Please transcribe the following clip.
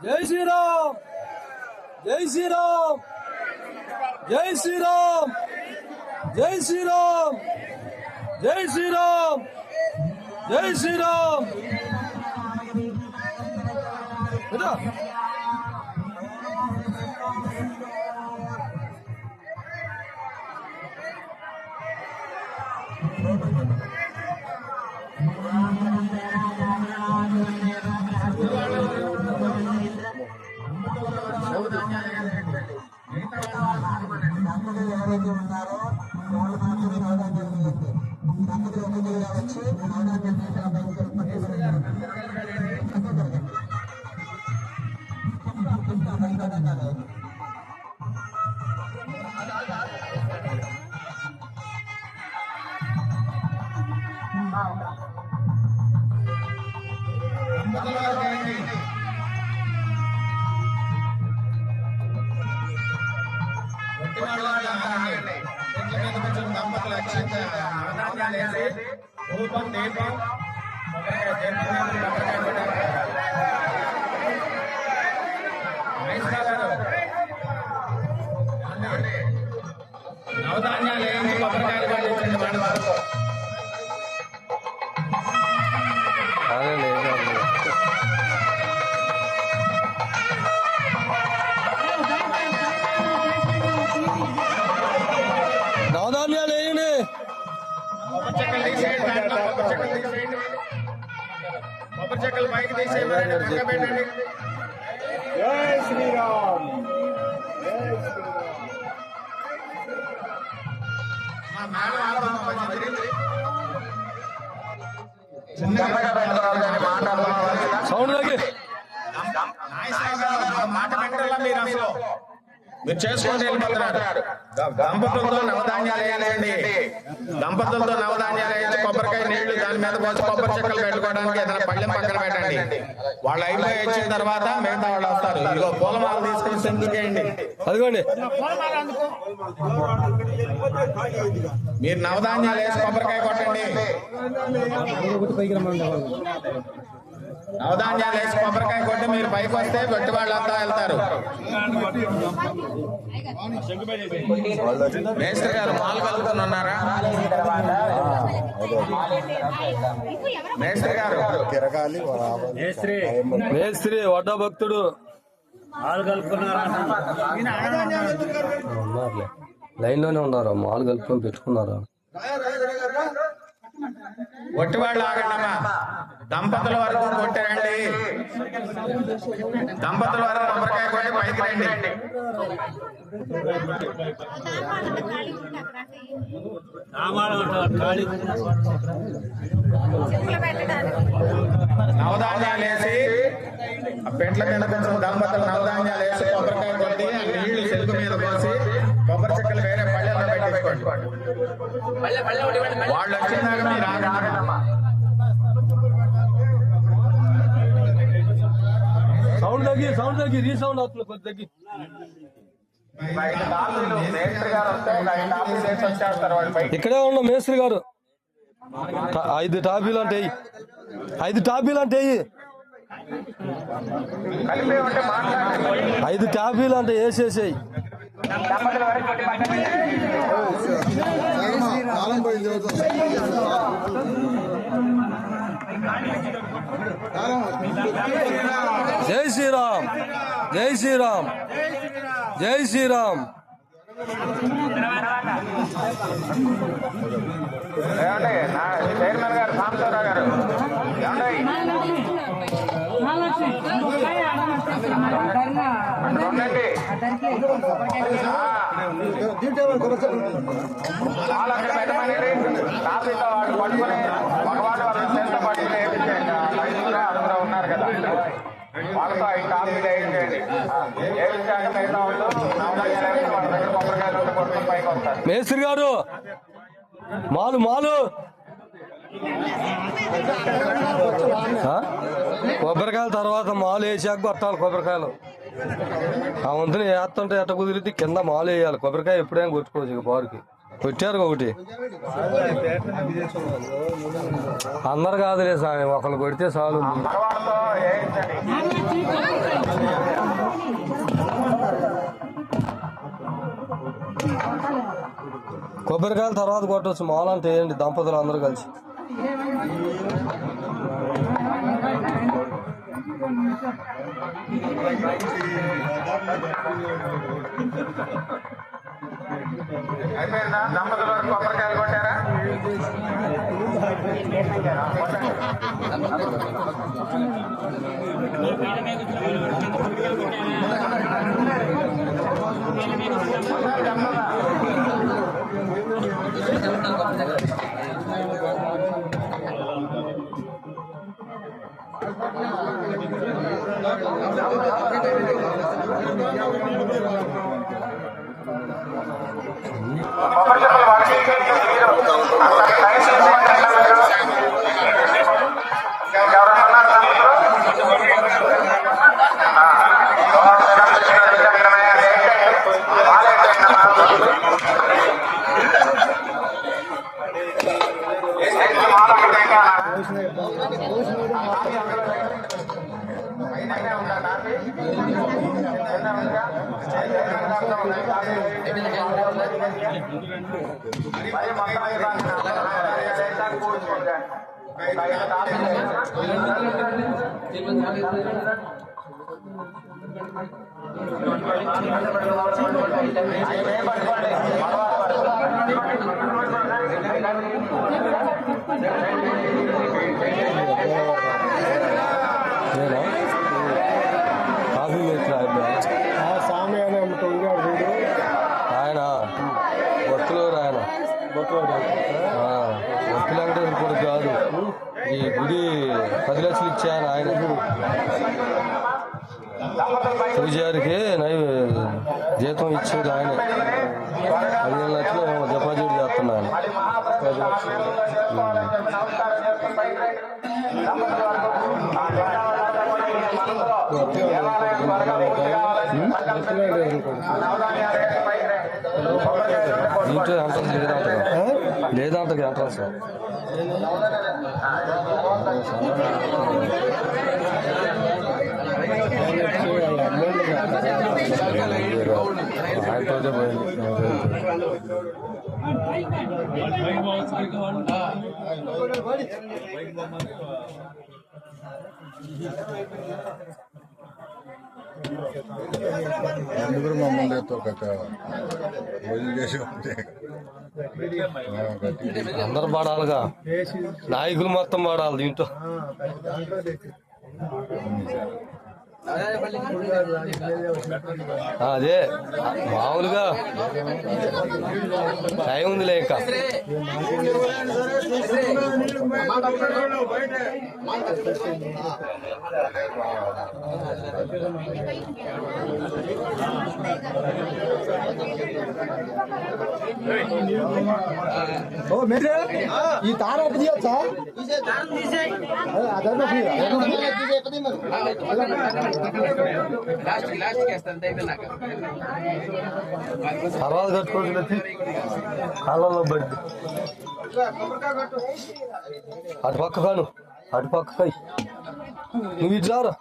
జై శ్రీరామ్ జై శ్రీరామ్ జై శ్రీరామ్ జై శ్రీరామ్ జై శ్రీరామ్ జై శ్రీరామ్ ఎవరైతే ఉన్నారో వాళ్ళు మాత్రమే నవదాన్యాలు వేయండి. వచ్చి నవధాన్యాలు వేయించి కొబ్బరికాయలు పండించండి. నవధాన్యాలు వేయండి. కొబ్బరి చెక్కలు తీసేయండి. కొబ్బరి చెక్కలు పైకి తీసేయండి. పెట్టండి. జై శ్రీరామ్ జై శ్రీరామ్. సౌండ్ తగ్గి మాట పెట్టాలా మీరు అసలు మీరు చేసుకొని వెళ్ళిపోతున్నారు. దంపతులతో నవధాన్యాలు వేయాలండి. దంపతులతో నవధాన్యాలు వేయించి కొబ్బరికాయ నీళ్లు దాని మీద పోసి కొబ్బరి చెక్కలు పెట్టుకోవడానికి ఏదైనా పళ్ళెం పక్కన పెట్టండి. వాళ్ళు అయిపోయి వచ్చిన తర్వాత మిగతా వాళ్ళు వస్తారు. ఇదిగో పూలమాల తీసుకుని సింధుకేయండి. అదిగోండి మీరు నవధాన్యాలు వేసి కొబ్బరికాయ కొట్టండి. నవధాన్యాలు వేసి కొబ్బరికాయ కొట్టి మీరు పైకి వస్తే పెట్టి వాళ్ళంతా వెళ్తారు. మేస్త్రి గారు మాలు కలుగుతున్నారా? మేస్త్రి గారు మేస్త్రి వడ్డా భక్తుడు లైన్ లోనే ఉన్నారు. మాలు కలుపుకొని పెట్టుకున్నారా? కొట్టి వాళ్ళు ఆగండమ్మా. దంపతుల వరకు కొట్టారండి. దంపతుల వరకు కొబ్బరికాయ కొట్టి పైకి రండి. నవధాన్యాలు వేసి ఆ పెంట్ల మీద కొంచెం దంపతులు నవధాన్యాలు వేసి కొబ్బరికాయ కొట్టి ఆ నీళ్లు చెరుకు మీద పోసి కొబ్బరి చెక్కలు వేరే పళ్ళెల్లో పెట్టించుకోండి. వాళ్ళు వచ్చిందాక మీరు ఆగండమ్మా. సౌండ్ తగ్గి రీసౌండ్ అవుతుంది. కొద్ది తగ్గి ఇక్కడే ఉన్నాం. మేస్త్రి గారు 5 టాపీలు అంటే 5 టాపీలు అంటే 5 టాపీలు అంటే వేసేసేయి. జై శ్రీరామ్ జై శ్రీరామ్ జై శ్రీరామ్. చైర్మన్ గారు సాంబశివరావు గారు కాపీతో వాడు పట్టుకుని మగవాడు వాళ్ళ చేతితో పట్టుకుని అందరూ ఉన్నారు కదా, వాళ్ళతో ఈ కాపీలు వేయించండి. వేయించాక మిగతా వాళ్ళు వాళ్ళ దగ్గర కొబ్బరికాయలు కొట్టుకుని పైకి వస్తారు. మేస్త్రి గారు మాలు కొబ్బరికాయల తర్వాత మాలు వేసాక కొట్టాలి. కొబ్బరికాయలు ఆ వంతుని వేస్తుంటే ఎట్ట కుదిరితే కింద మాలు వేయాలి. కొబ్బరికాయ ఎప్పుడైనా కొట్టుకోవచ్చు ఇక బారుకి. పెట్టారు ఒకటి అందరు కాదులే సామి ఒకళ్ళు కొడితే చాలు. తర్వాతతో వేయించండి. కొబ్బరికాయలు తర్వాత కొట్టవచ్చు. మాలంటే వేయండి దంపతులు అందరూ కలిసి. అయిపోయిందా? దంపతుల వరకు కొబ్బరికాయలు కొట్టారా? స్వామి అని అమ్ముతుంటాడు ఆయన భక్తులు ఆయన భక్తులు వెంకటేశ్వర కొడుకు కాదు. ఈ గుడి 10 లక్షలు ఇచ్చాను ఆయన. పూజారికి జీతం ఇచ్చేది ఆయన. 15 లక్షలు డిపాజిట్ చేస్తున్నాను. దీంట్లో ఎంట్రన్స్ లేదంటగా ఎంట్రన్స్ ఆయనతోనే పోయింది. అందరూ మమ్మల్ని చేసి అందరు పాడాలిగా. నాయకులు మొత్తం పాడాలి దీంట్లో. అదే మామూలుగా టైం ఉందిలే ఇంకా. ఈ తార తీయచ్చా తర్వాత కట్టుకోవచ్చు. కాలంలో పడింది. అటు పక్క కాను అటు పక్క కై నువ్వు ఇటు రారా.